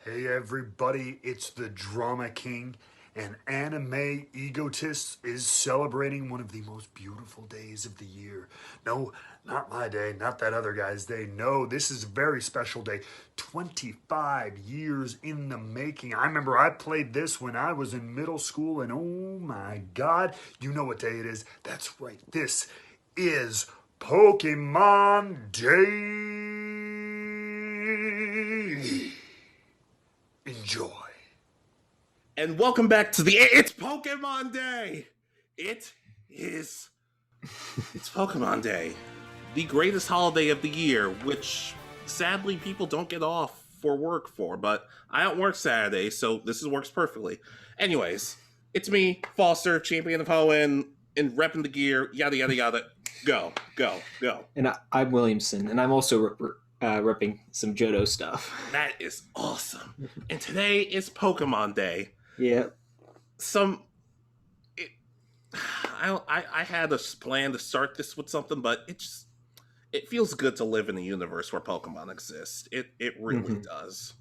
Hey everybody, it's the Drama King, and Anime Egotist is celebrating one of the most beautiful days of the year. No, not my day, not that other guy's day. No, this is a very special day. 25 years in the making. I remember I played this when I was in middle school, and oh my god, you know what day it is. That's right, this is Pokemon Day. Enjoy. And welcome back to It's Pokemon Day. It is it's Pokemon Day, the greatest holiday of the year, which sadly people don't get off for work for. But I don't work Saturday, so works perfectly. Anyways, it's me, Foster, champion of Hoenn, and repping the gear. Yada yada yada. Go go go. And I'm Williamson, and I'm also repping some Johto stuff. That is awesome. And today is Pokemon Day. Yeah. I had a plan to start this with something, but it feels good to live in a universe where Pokemon exist. It really does.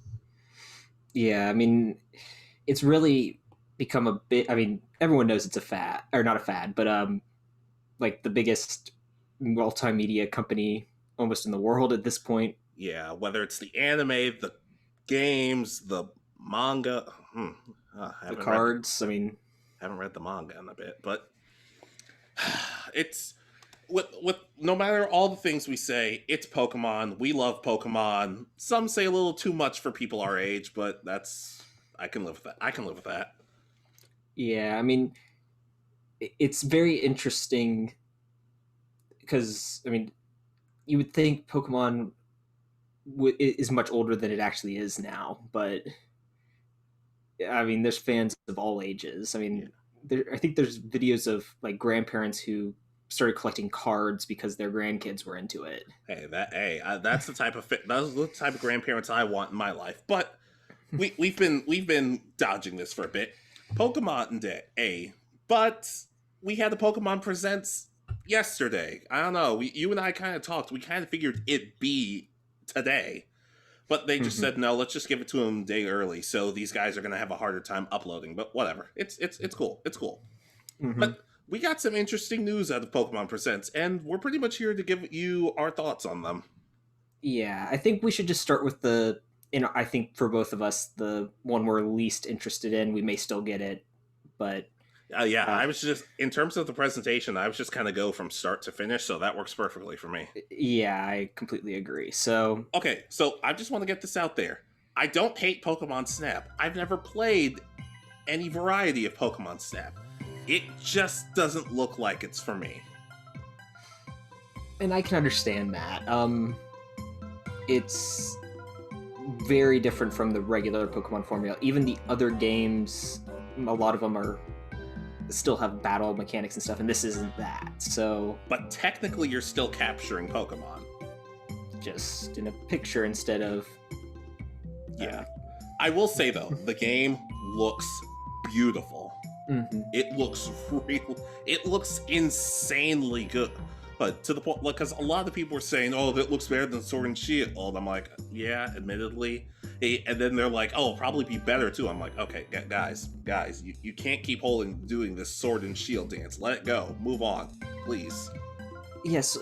Yeah, I mean, it's really become a bit. I mean, everyone knows it's a fad, or not a fad, but like the biggest multimedia company almost in the world at this point. Yeah, whether it's the anime, the games, the manga, the cards. Haven't read the manga in a bit, but it's with no matter all the things we say, it's Pokemon. We love Pokemon. Some say a little too much for people our age, but I can live with that. I can live with that. Yeah, I mean, it's very interesting because you would think Pokemon is much older than it actually is now, but there's fans of all ages. I think there's videos of like grandparents who started collecting cards because their grandkids were into it. That's the type of grandparents I want in my life. But we've been dodging this for a bit. Pokemon Day, but we had the Pokemon Presents yesterday. I don't know. You and I kind of talked. We kind of figured it'd be today, but they just said no. Let's just give it to them a day early. So these guys are going to have a harder time uploading. But whatever. It's cool. It's cool. But we got some interesting news out of Pokemon Presents, and we're pretty much here to give you our thoughts on them. Yeah, I think we should just start with I think for both of us, the one we're least interested in. We may still get it, but I was just, in terms of the presentation, I was just kind of go from start to finish, so that works perfectly for me. Yeah, I completely agree. So okay, so I just want to get this out there. I don't hate Pokemon Snap. I've never played any variety of Pokemon Snap. It just doesn't look like it's for me. And I can understand that. It's very different from the regular Pokemon formula. Even the other games, a lot of them still have battle mechanics and stuff, and this isn't that. So, but technically, you're still capturing Pokemon, just in a picture instead of. Yeah, I will say though, the game looks beautiful. It looks real. It looks insanely good. But to the point, because a lot of the people were saying, "Oh, that looks better than Sword and Shield." I'm like, yeah, admittedly. And then they're like, "Oh, it'll probably be better too." I'm like, okay, guys, you can't keep doing this Sword and Shield dance. Let it go. Move on, please. Yes,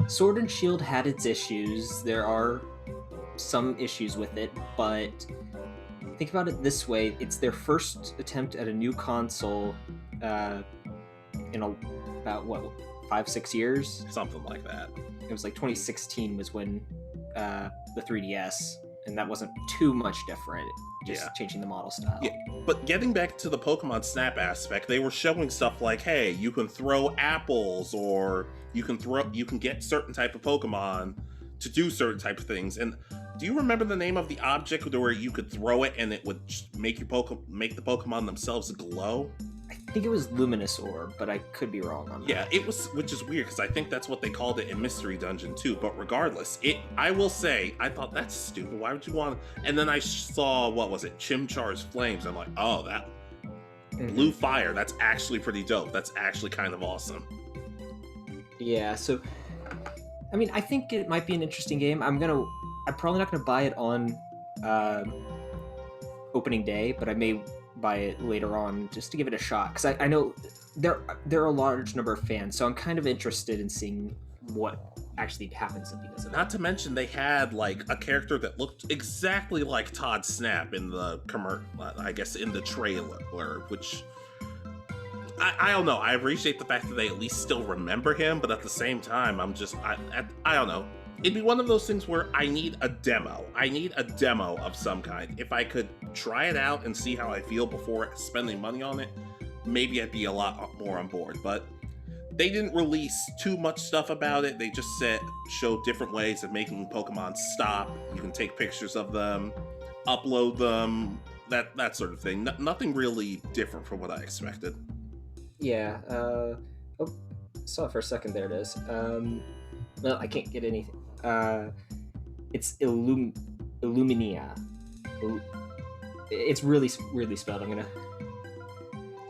Sword and Shield had its issues. There are some issues with it, but think about it this way: it's their first attempt at a new console in about 5-6 years, something like that. It was like 2016 was when the 3DS, and that wasn't too much different, just changing the model style. Yeah, but getting back to the Pokemon Snap aspect, they were showing stuff like, hey, you can throw apples, or you can get certain type of Pokemon to do certain type of things. And do you remember the name of the object where you could throw it and it would make the Pokemon themselves glow? I think it was Luminous Orb, but I could be wrong on that. Yeah, it was, which is weird because I think that's what they called it in Mystery Dungeon too. But regardless, I will say, I thought that's stupid. Why would you want to? And then I saw, what was it, Chimchar's Flames. I'm like, oh, that blue fire. That's actually pretty dope. That's actually kind of awesome. Yeah. So, I think it might be an interesting game. I'm probably not gonna buy it on uh, opening day, but I may buy it later on just to give it a shot, because I know there are a large number of fans, so I'm kind of interested in seeing what actually happens because of it. Not to mention they had like a character that looked exactly like Todd Snap in the I guess in the trailer, which I don't know. I appreciate the fact that they at least still remember him, but at the same time, I don't know. It'd be one of those things where I need a demo. I need a demo of some kind. If I could try it out and see how I feel before spending money on it, maybe I'd be a lot more on board. But they didn't release too much stuff about it. They just showed different ways of making Pokemon stop. You can take pictures of them, upload them, that sort of thing. Nothing really different from what I expected. Yeah. Saw it for a second. There it is. No, I can't get anything. It's Illuminia. It's really weirdly spelled. I'm gonna.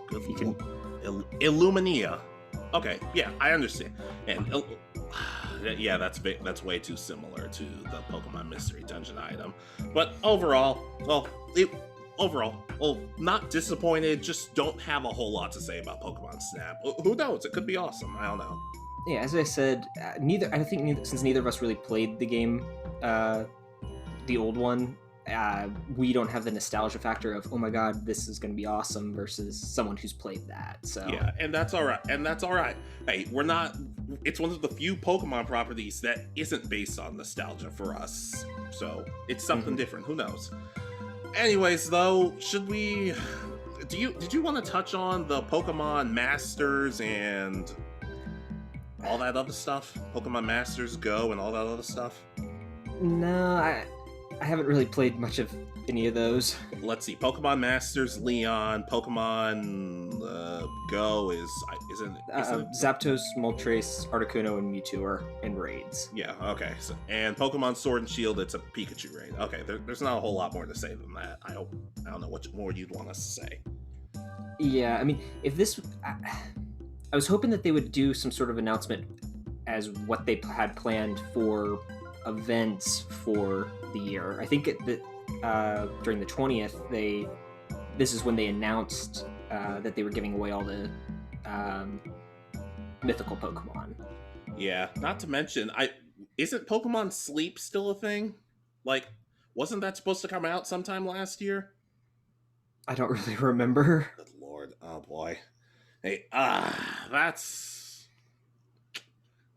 Good. You can. Illuminia. Okay, yeah, I understand. And yeah, that's way too similar to the Pokemon Mystery Dungeon item. But overall, not disappointed. Just don't have a whole lot to say about Pokemon Snap. Who knows? It could be awesome. I don't know. Yeah, as I said, since neither of us really played the game, the old one, we don't have the nostalgia factor of, oh my god, this is going to be awesome, versus someone who's played that. So yeah, and that's all right. Hey, we're not. It's one of the few Pokemon properties that isn't based on nostalgia for us. So it's something different. Who knows? Anyways, though, did you want to touch on the Pokemon Masters and all that other stuff? Pokemon Masters Go and all that other stuff? No, I haven't really played much of any of those. Let's see. Pokemon Masters Leon, Pokemon Go isn't Zapdos, Moltres, Articuno, and Mewtwo are in raids. Yeah, okay. So, and Pokemon Sword and Shield, it's a Pikachu raid. Okay, there's not a whole lot more to say than that. I don't know what more you'd want us to say. Yeah, I mean, if this... I was hoping that they would do some sort of announcement as what they had planned for events for the year. I think that during the 20th, this is when they announced that they were giving away all the mythical Pokemon. Yeah, not to mention, isn't Pokemon Sleep still a thing? Like, wasn't that supposed to come out sometime last year? I don't really remember. Good lord, oh boy. Hey, that's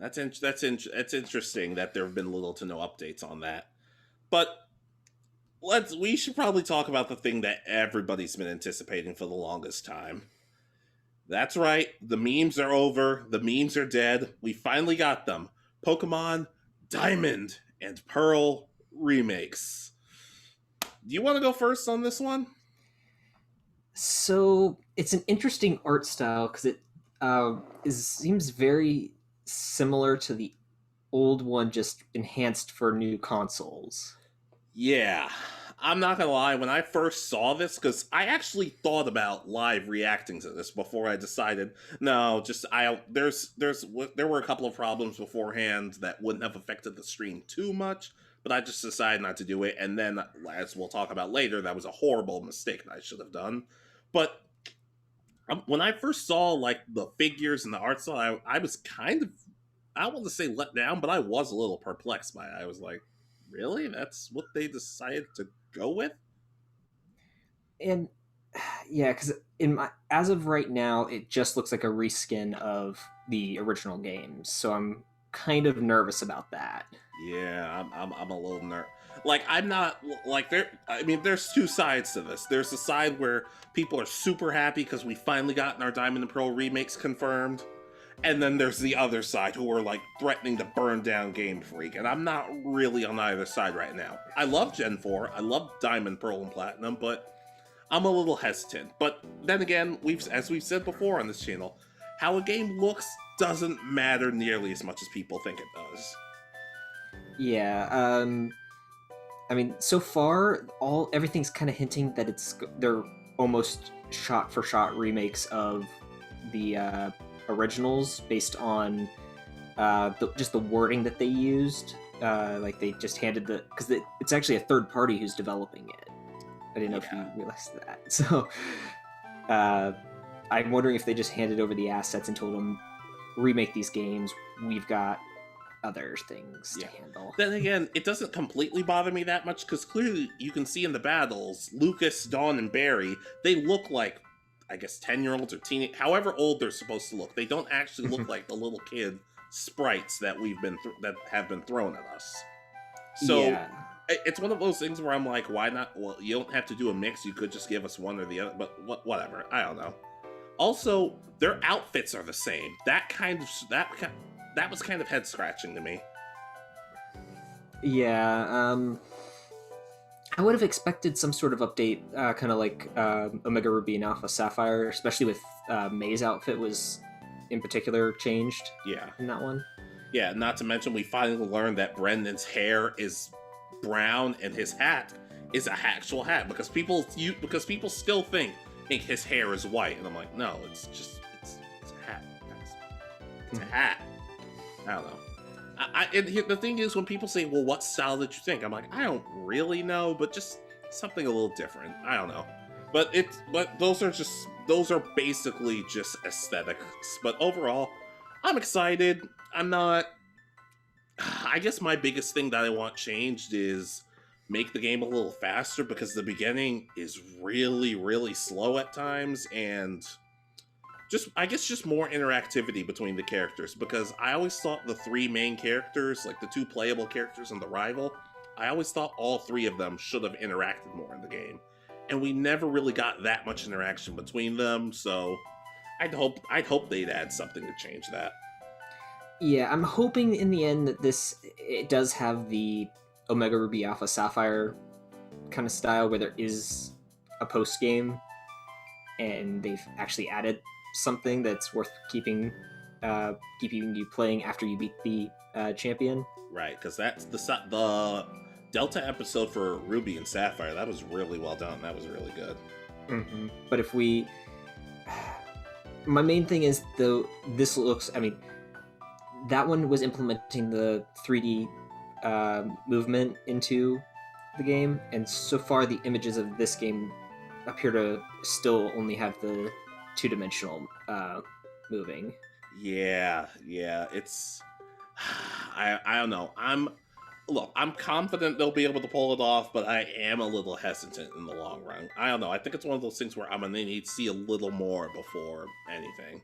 interesting that there have been little to no updates on that. But we should probably talk about the thing that everybody's been anticipating for the longest time. That's right, the memes are over, the memes are dead. We finally got them. Pokemon Diamond and Pearl remakes. Do you want to go first on this one? So it's an interesting art style because it seems very similar to the old one, just enhanced for new consoles. Yeah, I'm not gonna lie. When I first saw this, because I actually thought about live reacting to this before I decided, no, there were a couple of problems beforehand that wouldn't have affected the stream too much, but I just decided not to do it. And then, as we'll talk about later, that was a horrible mistake that I should have done. But when I first saw like the figures and the art style, I was kind of, I don't want to say let down, but I was a little perplexed by it. I was like, really? That's what they decided to go with? And yeah, because as of right now, it just looks like a reskin of the original games. So I'm kind of nervous about that. Yeah, I'm a little nervous. Like, I'm not, like, there's two sides to this. There's the side where people are super happy because we finally gotten our Diamond and Pearl remakes confirmed. And then there's the other side who are, like, threatening to burn down Game Freak. And I'm not really on either side right now. I love Gen 4. I love Diamond, Pearl, and Platinum, but I'm a little hesitant. But then again, as we've said before on this channel, how a game looks doesn't matter nearly as much as people think it does. Yeah, I mean, so far, everything's kind of hinting that they're almost shot-for-shot remakes of the originals based on just the wording that they used. like they just handed because it's actually a third party who's developing it. I didn't know if you realized that. So I'm wondering if they just handed over the assets and told them, remake these games. We've got other things to handle. Then again, it doesn't completely bother me that much because clearly you can see in the battles, Lucas, Dawn, and Barry, they look like, I guess, 10-year-olds or teenage, however old they're supposed to look. They don't actually look like the little kid sprites that that have been thrown at us. So it's one of those things where I'm like, why not? Well, you don't have to do a mix. You could just give us one or the other. But whatever. I don't know. Also, their outfits are the same. That was kind of head scratching to me. Yeah. I would have expected some sort of update, kind of like Omega Ruby and Alpha Sapphire, especially with May's outfit was in particular changed. Yeah. In that one. Yeah, not to mention we finally learned that Brendan's hair is brown and his hat is an actual hat because people still think his hair is white, and I'm like, no, it's a hat, guys. It's a hat. I don't know. And the thing is, when people say, well, what style did you think? I'm like, I don't really know, but just something a little different. I don't know. But those are basically just aesthetics. But overall, I'm excited. I'm not... I guess my biggest thing that I want changed is make the game a little faster, because the beginning is really, really slow at times, and just more interactivity between the characters, because I always thought the three main characters, like the two playable characters and the rival, I always thought all three of them should have interacted more in the game. And we never really got that much interaction between them, so I'd hope they'd add something to change that. Yeah, I'm hoping in the end that it does have the Omega Ruby Alpha Sapphire kind of style where there is a post game and they've actually added something that's worth keeping you playing after you beat the champion. Right, because that's the Delta episode for Ruby and Sapphire. That was really well done. That was really good. Mm-hmm. But if we... My main thing is, though, this looks... I mean, that one was implementing the 3D movement into the game, and so far the images of this game appear to still only have the two-dimensional moving. Yeah, it's... I don't know. I'm confident they'll be able to pull it off, but I am a little hesitant in the long run. I don't know. I think it's one of those things where I'm going to need to see a little more before anything.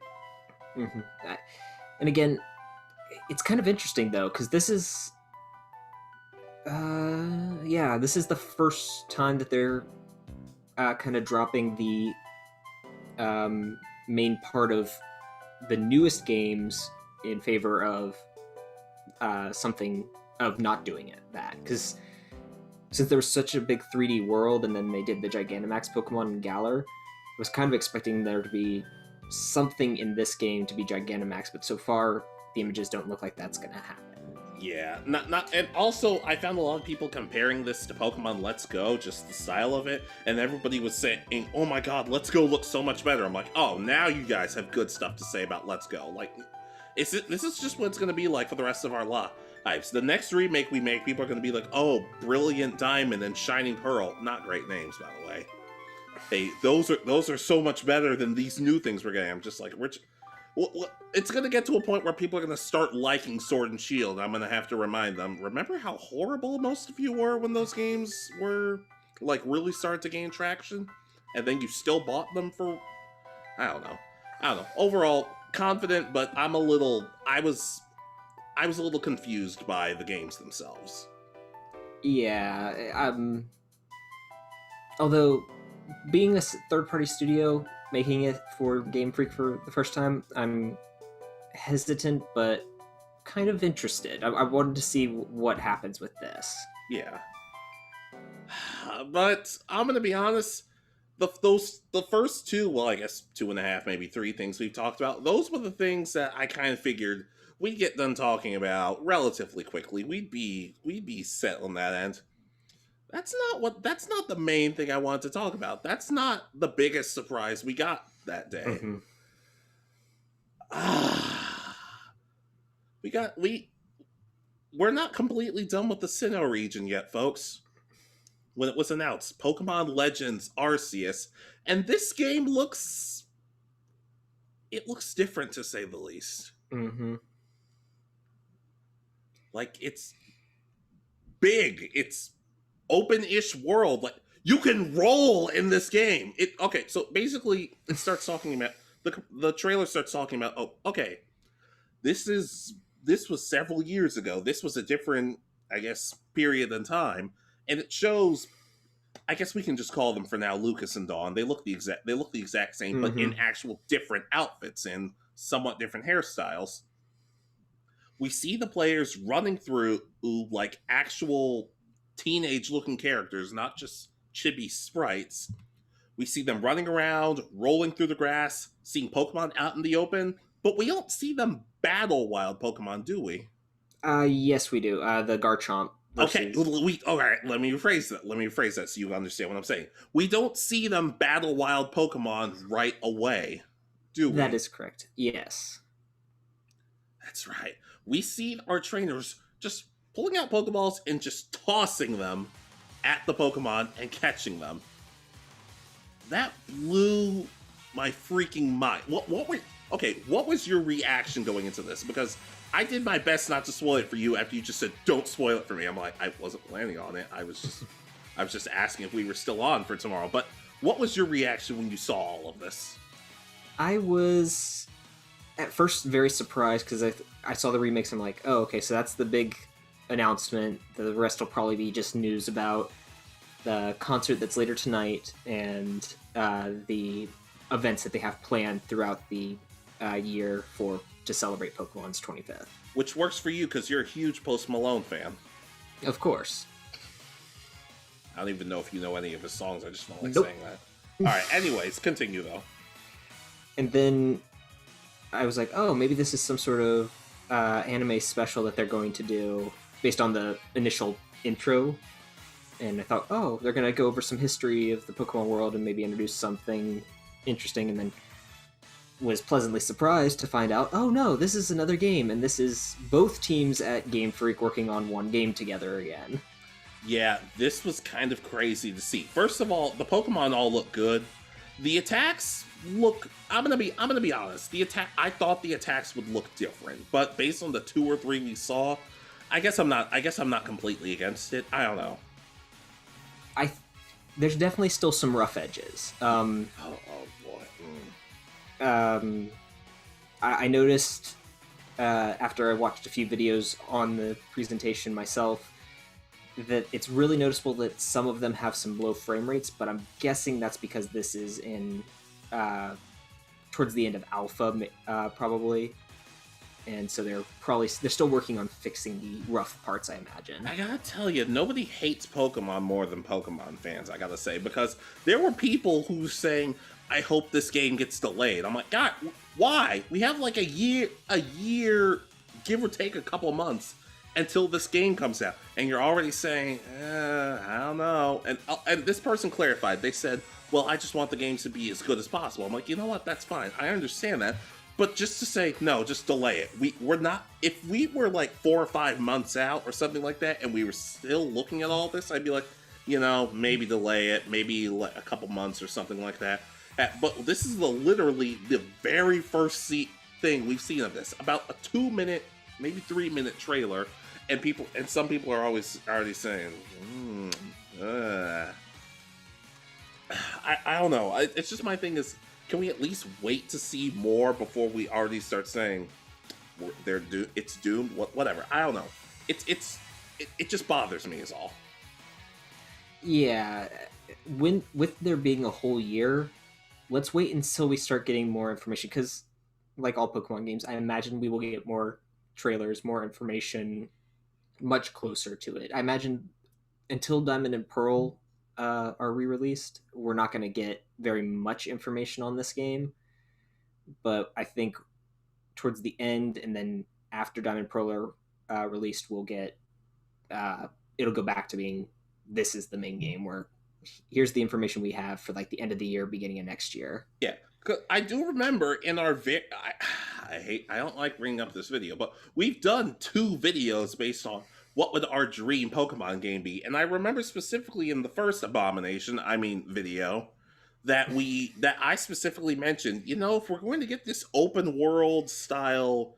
Mm-hmm. And again, it's kind of interesting, though, because this is... this is the first time that they're kind of dropping the main part of the newest games in favor of something of not doing that, because since there was such a big 3D world and then they did the Gigantamax Pokemon in Galar, I was kind of expecting there to be something in this game to be Gigantamax, but so far the images don't look like that's gonna happen. Yeah, and also I found a lot of people comparing this to Pokemon Let's Go, just the style of it, and everybody was saying, oh my god, Let's Go looks so much better. I'm like, oh, now you guys have good stuff to say about Let's Go. Like, this is just what it's gonna be like for the rest of our lives. The next remake we make, people are gonna be like, oh, Brilliant Diamond and Shining Pearl. Not great names, by the way. Hey, those are so much better than these new things we're getting. I'm just like, it's going to get to a point where people are going to start liking Sword and Shield. I'm going to have to remind them, remember how horrible most of you were when those games were, like, really started to gain traction? And then you still bought them for... I don't know. Overall, confident, but I was a little confused by the games themselves. Yeah, although, being a third-party studio... making it for Game Freak for the first time, I'm hesitant but kind of interested. I wanted to see what happens with this. Yeah. But I'm gonna be honest, the first two, well, I guess 2.5, maybe 3 things we've talked about, those were the things that I kind of figured we'd get done talking about relatively quickly. We'd be set on that end. That's not the main thing I wanted to talk about. That's not the biggest surprise we got that day. Mm-hmm. we're not completely done with the Sinnoh region yet, folks. When it was announced, Pokemon Legends Arceus, and this game looks different to say the least. Mm-hmm. Like, it's big, it's open-ish world. Like, you can roll in this game. So basically it starts talking about the trailer starts talking about, oh, okay, this was several years ago. This was a different, I guess, period in time, and it shows. I guess we can just call them for now Lucas and Dawn. They look the exact same, but in actual different outfits and somewhat different hairstyles. We see the players running through like actual teenage-looking characters, not just chibi sprites. We see them running around, rolling through the grass, seeing Pokemon out in the open, but we don't see them battle wild Pokemon, do we? Yes, we do. The Garchomp. Okay, all right. Let me rephrase that so you understand what I'm saying. We don't see them battle wild Pokemon right away, do we? That is correct. Yes. That's right. We see our trainers just pulling out Pokeballs and just tossing them at the Pokemon and catching them. That blew my freaking mind. What was your reaction going into this? Because I did my best not to spoil it for you after you just said, don't spoil it for me. I'm like, I wasn't planning on it. I was just asking if we were still on for tomorrow. But what was your reaction when you saw all of this? I was at first very surprised because I saw the remakes. I'm like, oh, okay, so that's the big announcement. The rest will probably be just news about the concert that's later tonight and the events that they have planned throughout the year to celebrate Pokemon's 25th. Which works for you because you're a huge Post Malone fan. Of course. I don't even know if you know any of his songs. I just don't like Nope. saying that. All right, anyways, continue though. And then I was like, oh, maybe this is some sort of anime special that they're going to do based on the initial intro. And I thought, oh, they're going to go over some history of the Pokemon world and maybe introduce something interesting. And then was pleasantly surprised to find out, oh no, this is another game. And this is both teams at Game Freak working on one game together again. Yeah, this was kind of crazy to see. First of all, the Pokemon all look good. The attacks look, I'm gonna be honest. I thought the attacks would look different, but based on the 2 or 3 we saw, I guess I'm not completely against it. I don't know. There's definitely still some rough edges. Oh boy. I noticed after I watched a few videos on the presentation myself that it's really noticeable that some of them have some low frame rates, but I'm guessing that's because this is in towards the end of alpha, probably, and so they're still working on fixing the rough parts, I imagine. I gotta tell you, nobody hates Pokemon more than Pokemon fans, I gotta say, because there were people who saying, I hope this game gets delayed. I'm like, God, why? We have like a year, give or take a couple months until this game comes out, and you're already saying, I don't know. And this person clarified. They said, well, I just want the game to be as good as possible. I'm like, you know what? That's fine. I understand that. But just to say, no, just delay it. We're not, if we were like 4 or 5 months out or something like that, and we were still looking at all this, I'd be like, maybe delay it, maybe a couple months or something like that. But this is literally the very first thing we've seen of this. About a 2-minute, maybe 3-minute trailer, and some people are already saying, I don't know. It's just my thing is, can we at least wait to see more before we already start saying it's doomed? Whatever. I don't know. It just bothers me is all. Yeah, with there being a whole year, let's wait until we start getting more information, because like all Pokemon games, I imagine we will get more trailers, more information much closer to it. I imagine until Diamond and Pearl are re-released, we're not going to get very much information on this game, but I think towards the end and then after Diamond and Pearl are released, we'll get it'll go back to being, this is the main game, where here's the information we have for like the end of the year, beginning of next year. Yeah, 'Cause I do remember in our I don't like bringing up this video, but we've done 2 videos based on what would our dream Pokemon game be, and I remember specifically in the first video that I specifically mentioned, if we're going to get this open world style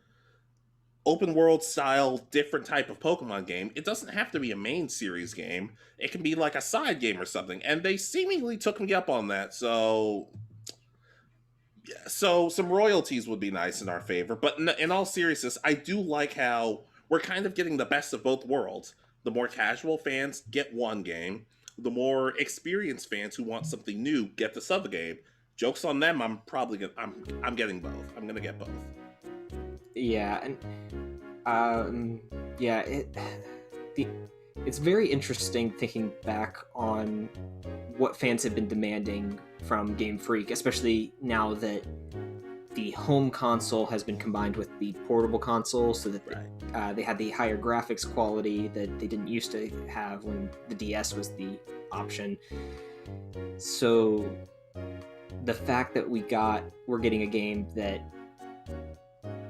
different type of Pokemon game, it doesn't have to be a main series game. It can be like a side game or something, and they seemingly took me up on that. So some royalties would be nice in our favor. But in all seriousness, I do like how we're kind of getting the best of both worlds. The more casual fans get one game, the more experienced fans who want something new get this other game. Jokes on them. I'm getting both. I'm gonna get both. Yeah, and yeah, it's very interesting thinking back on what fans have been demanding from Game Freak, especially now that the home console has been combined with the portable console, so that they had the higher graphics quality that they didn't used to have when the DS was the option. So the fact that we're getting a game that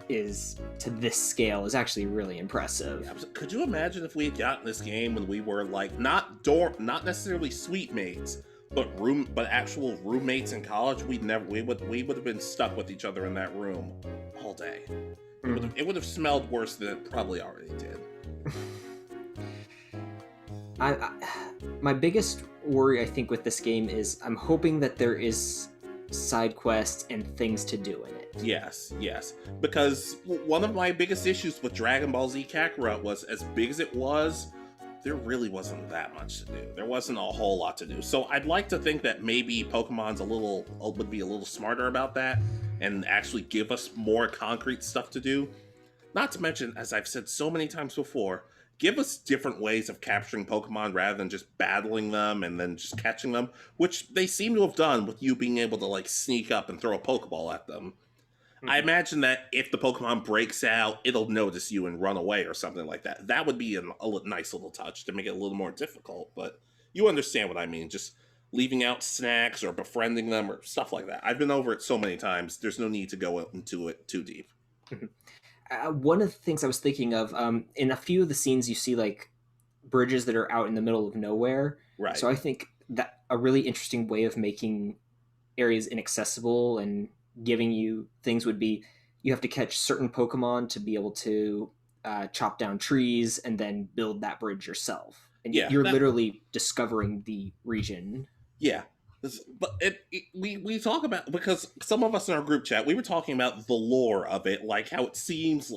is to this scale is actually really impressive. Yeah, could you imagine if we had gotten this game when we were like not necessarily suite mates, but actual roommates in college? We would have been stuck with each other in that room all day. It would have smelled worse than it probably already did. My biggest worry, I think, with this game is I'm hoping that there is side quests and things to do in it. Yes. Because one of my biggest issues with Dragon Ball Z Kakarot was, as big as it was, there really wasn't that much to do. There wasn't a whole lot to do. So I'd like to think that maybe Pokemon's would be a little smarter about that and actually give us more concrete stuff to do. Not to mention, as I've said so many times before, give us different ways of capturing Pokemon rather than just battling them and then just catching them, which they seem to have done with you being able to like sneak up and throw a Pokeball at them. I imagine that if the Pokemon breaks out, it'll notice you and run away or something like that. That would be a nice little touch to make it a little more difficult, but you understand what I mean. Just leaving out snacks or befriending them or stuff like that. I've been over it so many times, there's no need to go into it too deep. One of the things I was thinking of, in a few of the scenes you see like bridges that are out in the middle of nowhere. Right. So I think that a really interesting way of making areas inaccessible and giving you things would be you have to catch certain Pokemon to be able to chop down trees and then build that bridge yourself. And you're literally discovering the region. Yeah. But we talk about, because some of us in our group chat, we were talking about the lore of it, like how it seems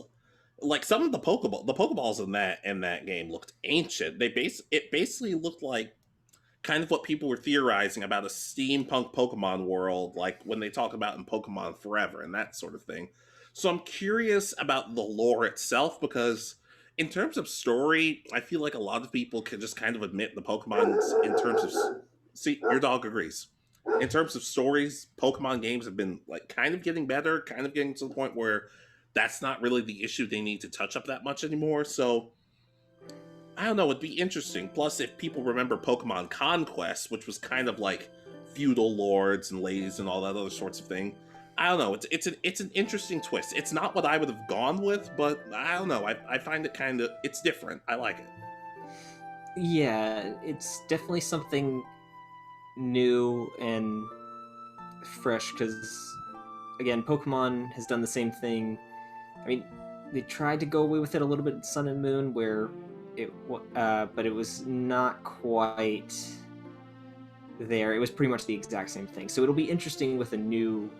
like some of the Pokeballs in that game looked ancient. It basically looked like kind of what people were theorizing about a steampunk Pokemon world, like when they talk about in Pokemon Forever and that sort of thing. So I'm curious about the lore itself, because in terms of story, I feel like a lot of people can just kind of admit the Pokemon in terms of... See, your dog agrees. In terms of stories, Pokemon games have been like kind of getting better, kind of getting to the point where that's not really the issue they need to touch up that much anymore. So I don't know, it'd be interesting. Plus, if people remember Pokemon Conquest, which was kind of like feudal lords and ladies and all that other sorts of thing, I don't know. It's an interesting twist. It's not what I would have gone with, but I don't know. I find it it's different. I like it. Yeah, it's definitely something new and fresh, because again, Pokemon has done the same thing. I mean, they tried to go away with it a little bit in Sun and Moon, where but it was not quite there. It was pretty much the exact same thing. So it'll be interesting with a new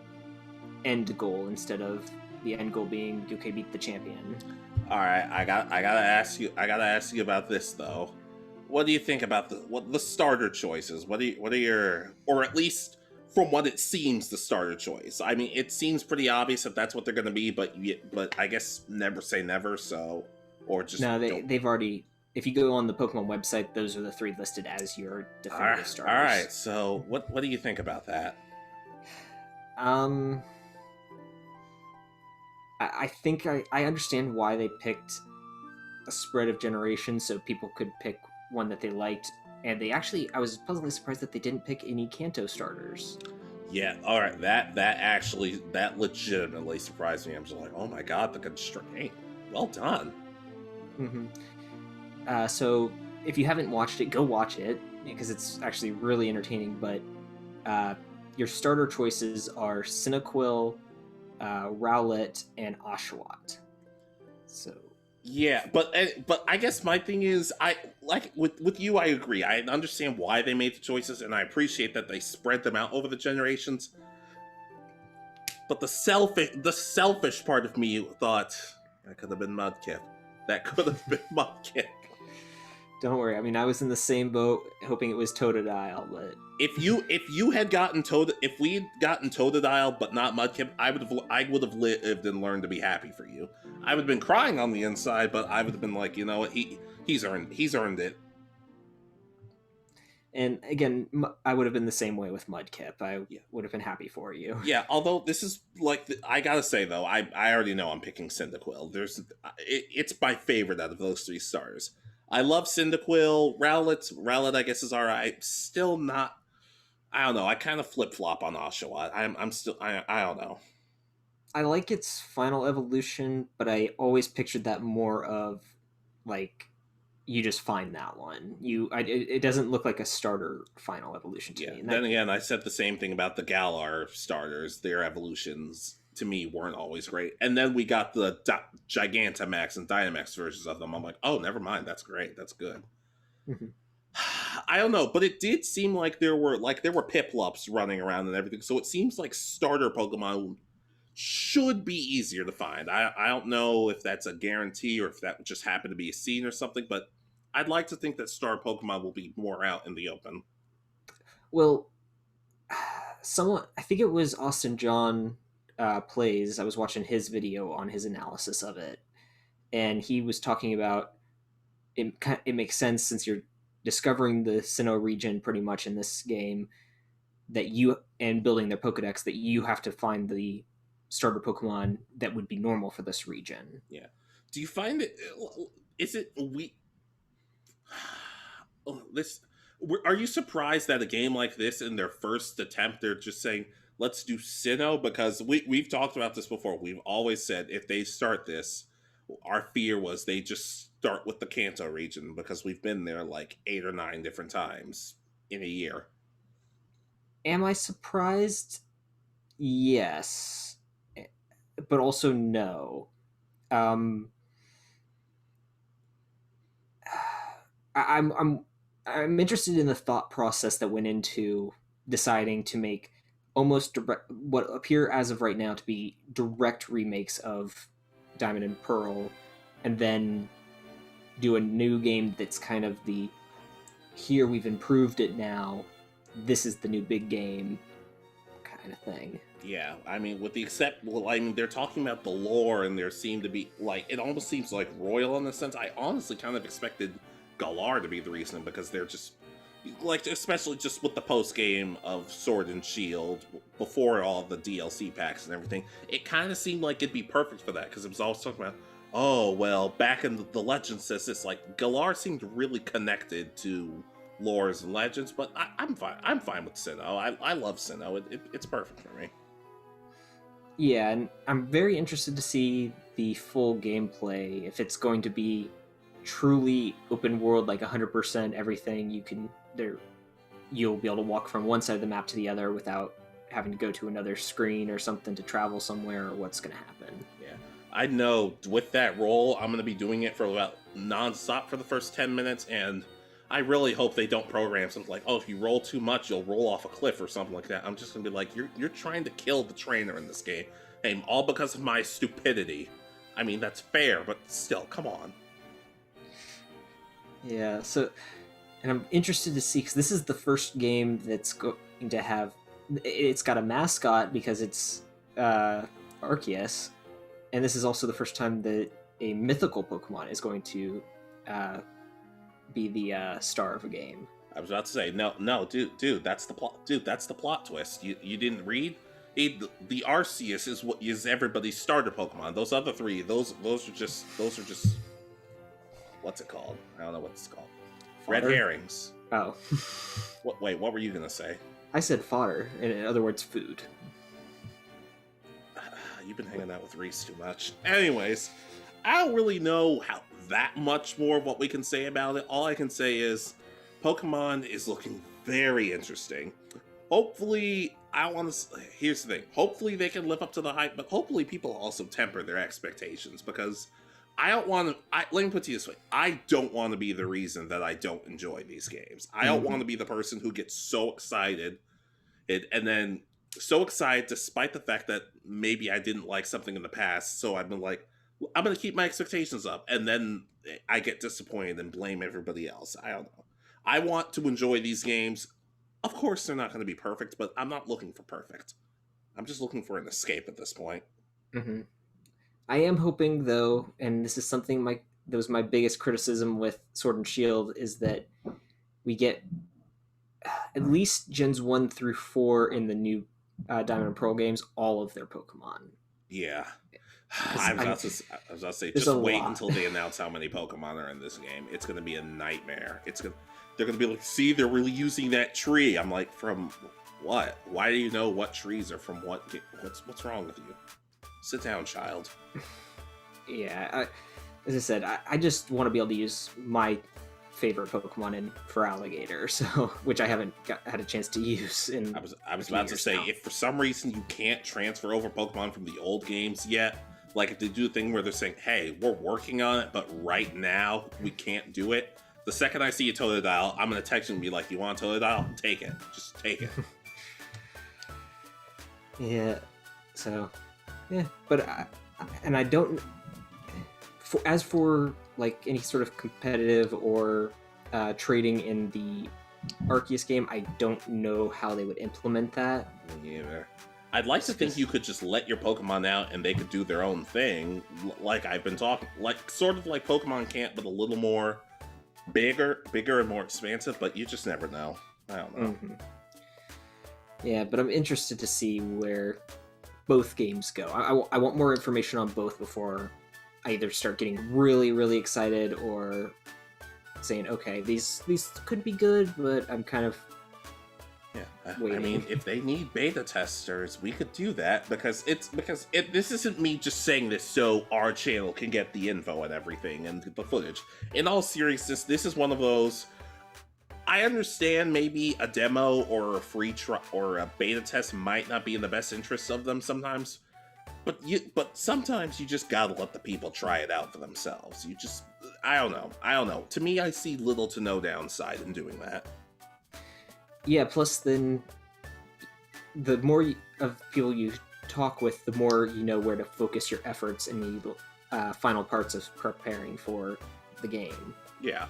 end goal instead of the end goal being beat the champion. All right, I gotta ask you about this though. What do you think about the starter choices? What are your, or at least from what it seems, the starter choice? I mean, it seems pretty obvious that that's what they're going to be, but I guess never say never. So, or just no, they've already. If you go on the Pokemon website, those are the 3 listed as your definitive starters. All right. So, what do you think about that? I think I understand why they picked a spread of generations so people could pick one that they liked, and I was pleasantly surprised that they didn't pick any Kanto starters. Yeah, all right. That legitimately surprised me. I'm just like, oh my god, the constraint. Well done. So if you haven't watched it, go watch it because it's actually really entertaining. But your starter choices are Cyndaquil, Rowlet, and Oshawott. So Yeah, but I guess my thing is, I like with you. I agree. I understand why they made the choices, and I appreciate that they spread them out over the generations. But the selfish part of me thought that could have been Mudkip. That could have been Mudkip. don't worry. I mean, I was in the same boat, hoping it was Totodile, but If you had gotten if we had gotten Totodile but not Mudkip, I would have lived and learned to be happy for you. I would have been crying on the inside, but I would have been like, you know what, he's earned it. and again, I would have been the same way with Mudkip. I would have been happy for you. Yeah, although this is like, I gotta say though, I already know I'm picking Cyndaquil. It's my favorite out of those three starters. I love Cyndaquil. Rowlet I guess is alright. Still not. I don't know. I kind of flip flop on Oshawott. I'm still. I don't know. I like its final evolution, but I always pictured that more of like you just find that one. It doesn't look like a starter final evolution to Yeah. me. Then again, I said the same thing about the Galar starters. Their evolutions to me weren't always great. And then we got the Gigantamax and Dynamax versions of them. I'm like, oh, never mind. That's great. That's good. Mm-hmm. I don't know, but it did seem like there were Piplups running around and everything. So it seems like starter Pokemon should be easier to find. I don't know if that's a guarantee or if that just happened to be a scene or something, but I'd like to think that star Pokemon will be more out in the open. Well, someone, I think it was Austin John Plays. I was watching his video on his analysis of it, and he was talking about it. It makes sense since you're discovering the Sinnoh region pretty much in this game that you and building their Pokedex that you have to find the starter Pokemon that would be normal for this region. Yeah. Do you find it? Is it we? This. Are you surprised that a game like this, in their first attempt, they're just saying, "Let's do Sinnoh"? Because we've talked about this before. We've always said if they start this, our fear was they just start with the Kanto region because we've been there like 8 or 9 different times in a year. Am I surprised? Yes, but also no. Um, I'm interested in the thought process that went into deciding to make almost direct, what appear as of right now to be direct remakes of Diamond and Pearl, and then do a new game that's kind of the here we've improved it now. This is the new big game kind of thing. Yeah, I mean, they're talking about the lore, and there seemed to be like it almost seems like royal in the sense. I honestly kind of expected Galar to be the reason because they're just like, especially just with the post game of Sword and Shield before all the DLC packs and everything. It kind of seemed like it'd be perfect for that because it was always talking about, oh well, back in the Legends says it's like Galar seemed really connected to lores and legends, but I'm fine. I'm fine with Sinnoh. I love Sinnoh. It's perfect for me. Yeah, and I'm very interested to see the full gameplay, if it's going to be truly open world, like 100% everything you'll be able to walk from one side of the map to the other without having to go to another screen or something to travel somewhere, or what's going to happen. Yeah, I know with that roll, I'm going to be doing it for about non-stop for the first 10 minutes, and I really hope they don't program something like, oh, if you roll too much, you'll roll off a cliff or something like that. I'm just going to be like, you're trying to kill the trainer in this game, and all because of my stupidity. I mean, that's fair, but still, come on. Yeah, so, and I'm interested to see, because this is the first game that's going to have, it's got a mascot because it's Arceus, and this is also the first time that a mythical Pokemon is going to be the star of a game. I was about to say, no, dude, that's the plot. Dude, that's the plot twist. You didn't read? The Arceus is everybody's starter Pokemon. Those other three, those are just what's it called? I don't know what it's called. Fodder? Red herrings. Oh. Wait, what were you gonna say? I said fodder, in other words, food. You've been hanging out with Reese too much. Anyways, I don't really know how that much more of what we can say about it. All I can say is Pokemon is looking very interesting. Hopefully, here's the thing. Hopefully they can live up to the hype, but hopefully people also temper their expectations, because I don't want to, let me put it this way. I don't want to be the reason that I don't enjoy these games. I don't want to be the person who gets so excited and then so excited despite the fact that maybe I didn't like something in the past. So I've been like, I'm going to keep my expectations up, and then I get disappointed and blame everybody else. I don't know. I want to enjoy these games. Of course, they're not going to be perfect, but I'm not looking for perfect. I'm just looking for an escape at this point. Mm-hmm. I am hoping, though, and this is something that was my biggest criticism with Sword and Shield, is that we get at least Gens 1 through 4 in the new Diamond and Pearl games, all of their Pokemon. Yeah. I was about to say, just wait until they announce how many Pokemon are in this game. It's going to be a nightmare. They're going to be like, see, they're really using that tree. I'm like, from what? Why do you know what trees are from what? What's wrong with you? Sit down, child. Yeah, as I said, I just want to be able to use my favorite Pokemon in Feraligatr, so which I haven't had a chance to use in. I was about to say, if for some reason you can't transfer over Pokemon from the old games yet, like if they do a thing where they're saying, hey, we're working on it, but right now we can't do it. The second I see a Totodile, I'm going to text you and be like, you want a Totodile? Take it. Just take it. Yeah, so, yeah, but I don't, as for like any sort of competitive or trading in the Arceus game, I don't know how they would implement that. Me either. I'd like to think you could just let your Pokemon out and they could do their own thing, like I've been talking, like sort of like Pokemon Camp, but a little more bigger and more expansive, but you just never know. I don't know. Mm-hmm. Yeah, but I'm interested to see where both games go. I want more information on both before I either start getting really, really excited or saying, okay, these could be good, but I'm kind of waiting. I mean, if they need beta testers, we could do that, because this isn't me just saying this so our channel can get the info and everything and the footage. In all seriousness, this is one of those. I understand maybe a demo or a free trial or a beta test might not be in the best interest of them sometimes, but sometimes you just gotta let the people try it out for themselves. I don't know. To me, I see little to no downside in doing that. Yeah, plus then the more of people you talk with, the more you know where to focus your efforts in the final parts of preparing for the game. Yeah.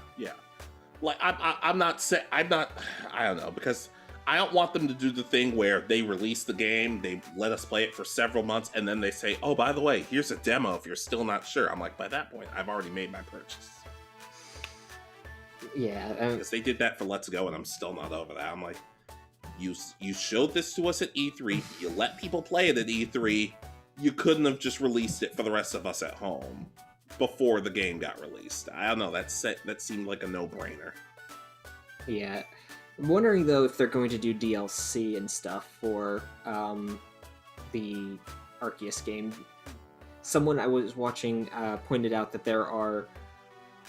Like I don't know, because I don't want them to do the thing where they release the game, they let us play it for several months, and then they say, oh, by the way, here's a demo if you're still not sure. I'm like, by that point, I've already made my purchase. Yeah. Because they did that for Let's Go, and I'm still not over that. I'm like, you showed this to us at E3, you let people play it at E3, you couldn't have just released it for the rest of us at home before the game got released. I don't know, that seemed like a no-brainer. Yeah. I'm wondering, though, if they're going to do DLC and stuff for the Arceus game. Someone I was watching pointed out that there are,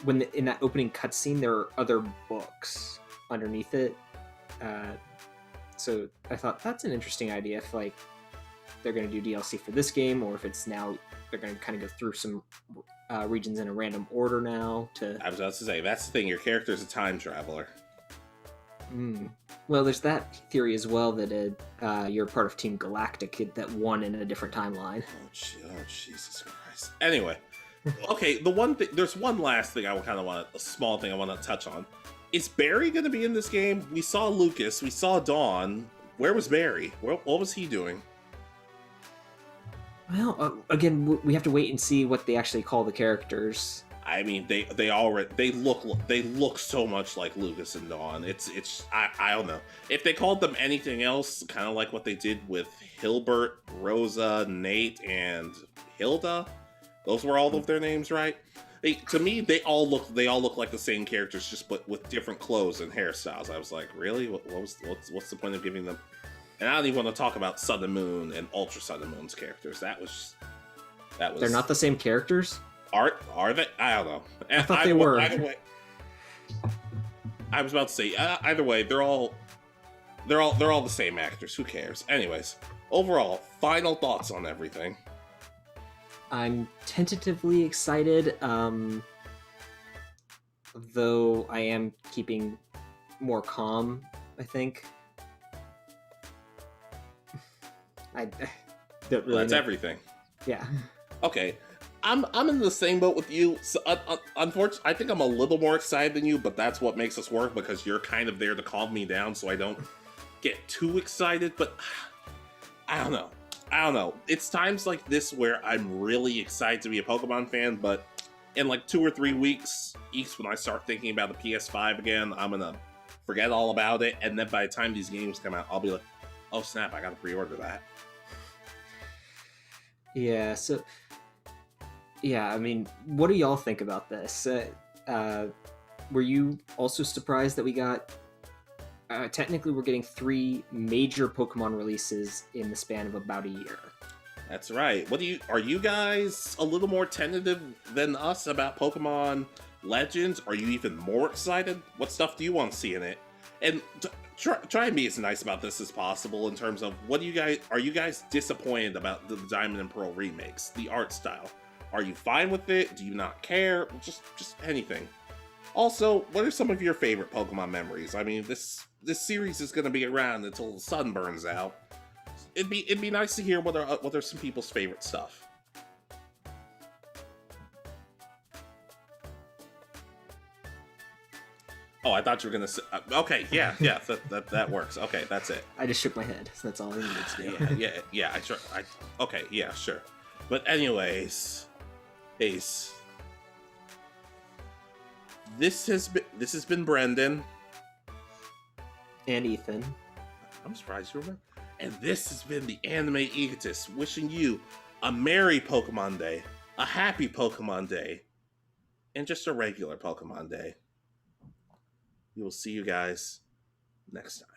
in that opening cutscene, there are other books underneath it. So I thought that's an interesting idea, if like they're going to do DLC for this game, or if it's now they're going to kind of go through some regions in a random order now. I was about to say, that's the thing, your character's a time traveler. Well, there's that theory as well, that you're part of Team Galactic that won in a different timeline. Oh, Jesus Christ. Anyway, okay, there's one last thing a small thing I want to touch on. Is Barry going to be in this game? We saw Lucas, we saw Dawn. Where was Barry? What was he doing? Well, again, we have to wait and see what they actually call the characters. I mean, they look so much like Lucas and Dawn. I don't know. If they called them anything else, kind of like what they did with Hilbert, Rosa, Nate, and Hilda, those were all of their names, right? To me, they all look like the same characters, just but with different clothes and hairstyles. I was like, really? What's the point of giving them? And I don't even want to talk about Sun and Moon and Ultra Sun and Moon's characters. That was. They're not the same characters. Are they? I don't know. I thought they were. Either way, I was about to say either way, they're all the same actors. Who cares? Anyways, overall, final thoughts on everything. I'm tentatively excited, though I am keeping more calm, I think. I don't really That's know. everything. Yeah. Okay, I'm in the same boat with you. So, unfortunately, I think I'm a little more excited than you, but that's what makes us work because you're kind of there to calm me down, so I don't get too excited. But I don't know. It's times like this where I'm really excited to be a Pokemon fan, but in like 2 or 3 weeks, each when I start thinking about the PS5 again, I'm gonna forget all about it, and then by the time these games come out, I'll be like, oh snap, I gotta pre-order that. Yeah, so... Yeah, I mean, what do y'all think about this? Were you also surprised that we got... technically, we're getting 3 major Pokemon releases in the span of about a year. That's right. Are you guys a little more tentative than us about Pokemon Legends? Are you even more excited? What stuff do you want to see in it? And try and be as nice about this as possible in terms of are you guys disappointed about the Diamond and Pearl remakes, the art style? Are you fine with it? Do you not care? Just anything. Also, what are some of your favorite Pokemon memories? I mean, this series is going to be around until the sun burns out. It'd be nice to hear what are some people's favorite stuff. Oh, I thought you were gonna say. Okay, yeah, that works. Okay, that's it. I just shook my head. So that's all I needed to do. yeah. Okay, yeah, sure. But anyways, Ace. This has been Brendan And Ethan. I'm surprised you remember. And this has been the Anime Egotist, wishing you a merry Pokemon Day, a happy Pokemon Day, and just a regular Pokemon Day. We will see you guys next time.